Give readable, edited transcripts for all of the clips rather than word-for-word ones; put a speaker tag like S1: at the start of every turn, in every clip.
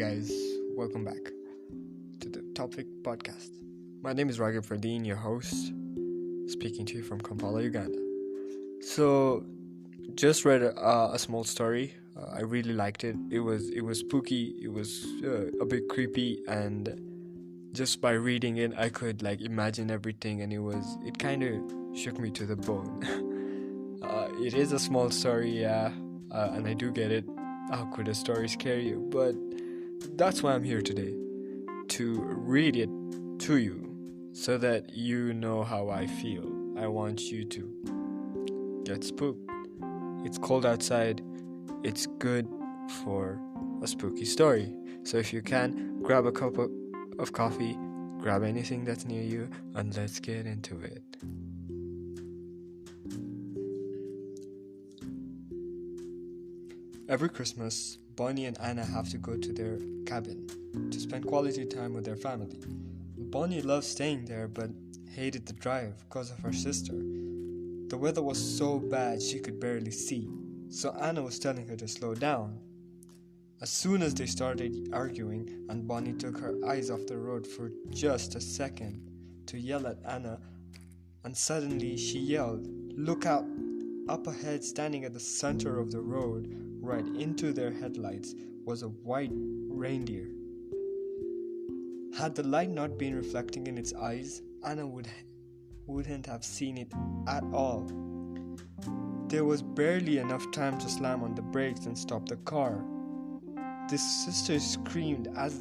S1: guys, welcome back to the Topic Podcast. My name is Raghav Fardeen, your host, speaking to you from Kampala, Uganda. So, just read a small story. I really liked it. It was spooky. It was a bit creepy, and just by reading it, I could imagine everything, and it kind of shook me to the bone. It is a small story, yeah, and I do get it. How could a story scare you? But that's why I'm here today, to read it to you so that you know how I feel. I want you to get spooked. It's cold outside. It's good for a spooky story. So if you can, grab a cup of coffee, grab anything that's near you, and let's get into it. Every Christmas, Bonnie and Anna have to go to their cabin to spend quality time with their family. Bonnie loved staying there but hated the drive because of her sister. The weather was so bad she could barely see, so Anna was telling her to slow down. As soon as they started arguing and Bonnie took her eyes off the road for just a second to yell at Anna, and suddenly she yelled, "Look out!" Up ahead, standing at the center of the road, right into their headlights, was a white reindeer. Had the light not been reflecting in its eyes, Anna wouldn't have seen it at all. There was barely enough time to slam on the brakes and stop the car. The sisters screamed as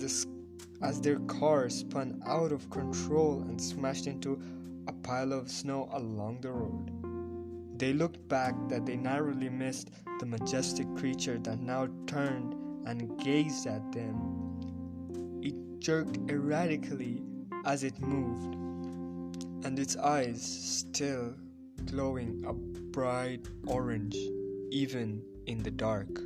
S1: their car spun out of control and smashed into a pile of snow along the road. They looked back that they narrowly missed the majestic creature that now turned and gazed at them. It jerked erratically as it moved, and its eyes still glowing a bright orange, even in the dark.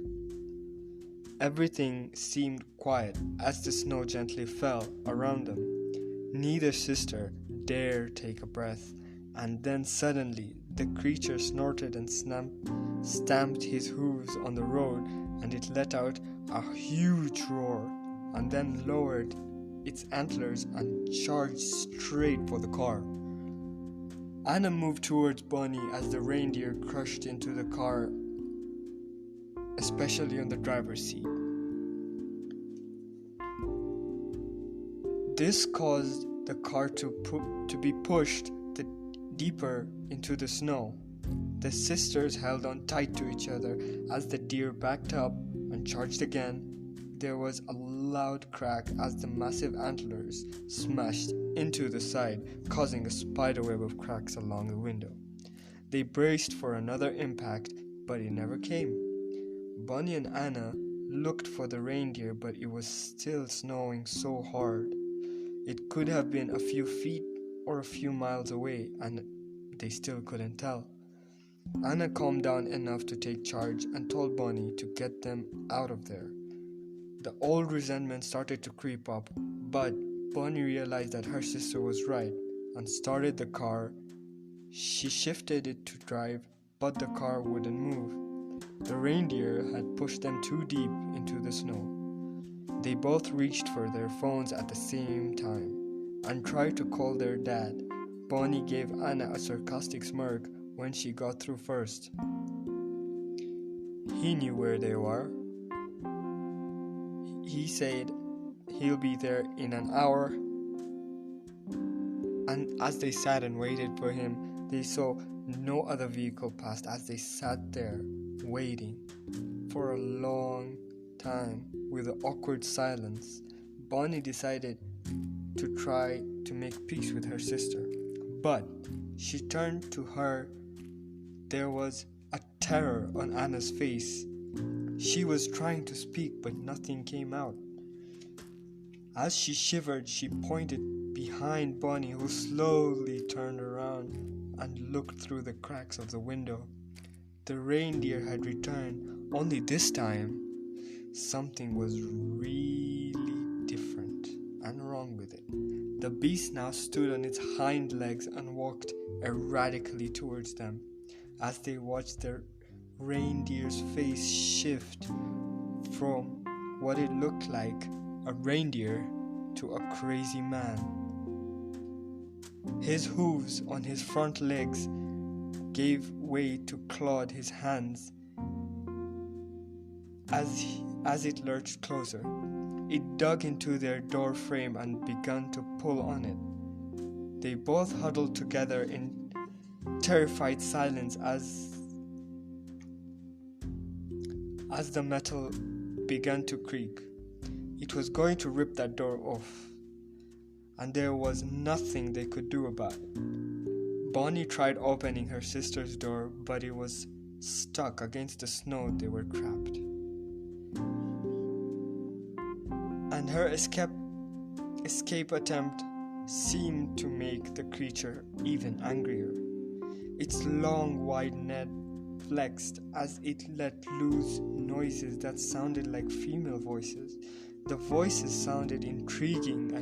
S1: Everything seemed quiet as the snow gently fell around them. Neither sister dared take a breath, and then suddenly the creature snorted and stamped his hooves on the road, and it let out a huge roar, and then lowered its antlers and charged straight for the car. Anna moved towards Bonnie as the reindeer crashed into the car, especially on the driver's seat. This caused the car to be pushed deeper into the snow. The sisters held on tight to each other as the deer backed up and charged again. There was a loud crack as the massive antlers smashed into the side, causing a spiderweb of cracks along the window. They braced for another impact, but it never came. Bonnie and Anna looked for the reindeer, but it was still snowing so hard. It could have been a few feet or a few miles away, and they still couldn't tell. Anna calmed down enough to take charge and told Bonnie to get them out of there. The old resentment started to creep up, but Bonnie realized that her sister was right and started the car. She shifted it to drive, but the car wouldn't move. The reindeer had pushed them too deep into the snow. They both reached for their phones at the same time and tried to call their dad. Bonnie gave Anna a sarcastic smirk when she got through first. He knew where they were. He said he'll be there in an hour. And as they sat and waited for him, they saw no other vehicle pass as they sat there waiting for a long time with an awkward silence. Bonnie decided to try to make peace with her sister, but she turned to her. There was a terror on Anna's face. She was trying to speak, but nothing came out. As she shivered, she pointed behind Bonnie, who slowly turned around and looked through the cracks of the window. The reindeer had returned, only this time something was really different and wrong with it. The beast now stood on its hind legs and walked erratically towards them. As they watched their reindeer's face shift from what it looked like a reindeer to a crazy man. His hooves on his front legs gave way to clawed his hands as it lurched closer. It dug into their door frame and began to pull on it. They both huddled together in terrified silence as the metal began to creak. It was going to rip that door off, and there was nothing they could do about it. Bonnie tried opening her sister's door, but it was stuck against the snow. They were trapped. And her escape attempt seemed to make the creature even angrier. Its long, wide neck flexed as it let loose noises that sounded like female voices. The voices sounded intriguing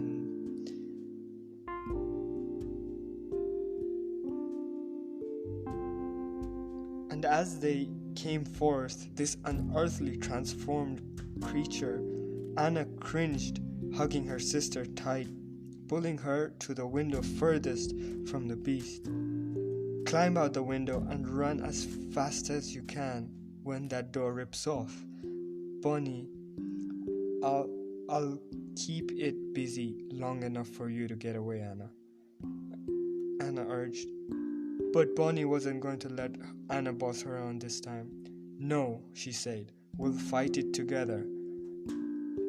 S1: and as they came forth, this unearthly transformed creature, Anna cringed, hugging her sister tight, pulling her to the window furthest from the beast. Climb out the window and run as fast as you can when that door rips off. Bonnie, I'll keep it busy long enough for you to get away, Anna. Anna urged. But Bonnie wasn't going to let Anna boss her around this time. No, she said, we'll fight it together.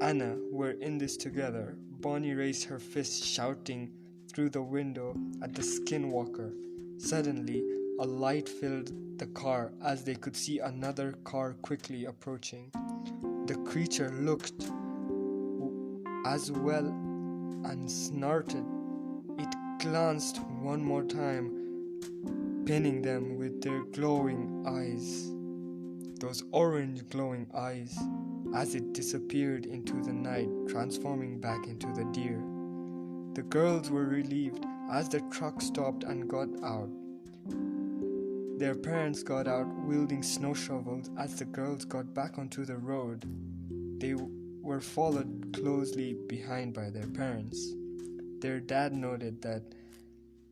S1: Anna, we're in this together. Bonnie raised her fist, shouting through the window at the skinwalker. Suddenly, a light filled the car as they could see another car quickly approaching. The creature looked as well and snorted. It glanced one more time, pinning them with their glowing eyes. Those orange glowing eyes, as it disappeared into the night, transforming back into the deer. The girls were relieved as the truck stopped and got out. Their parents got out wielding snow shovels as the girls got back onto the road. They were followed closely behind by their parents. Their dad noted that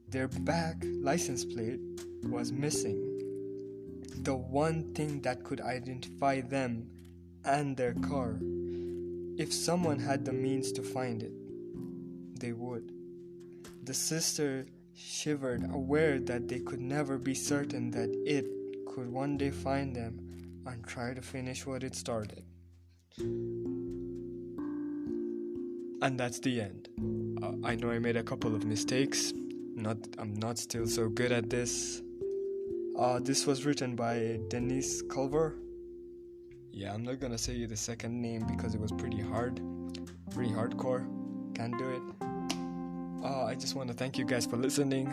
S1: their back license plate was missing, the one thing that could identify them and their car. If someone had the means to find it, they would. The sister shivered, aware that they could never be certain that it could one day find them and try to finish what it started. And that's the end. I know I made a couple of mistakes. I'm not still so good at this. This was written by Denise Culver. Yeah, I'm not gonna say the second name because it was pretty hardcore. Can't do it. I just want to thank you guys for listening.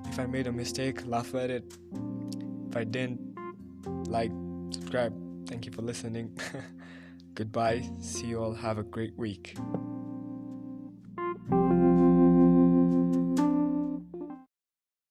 S1: If I made a mistake, laugh at it. If I didn't, like, subscribe. Thank you for listening. Goodbye. See you all. Have a great week.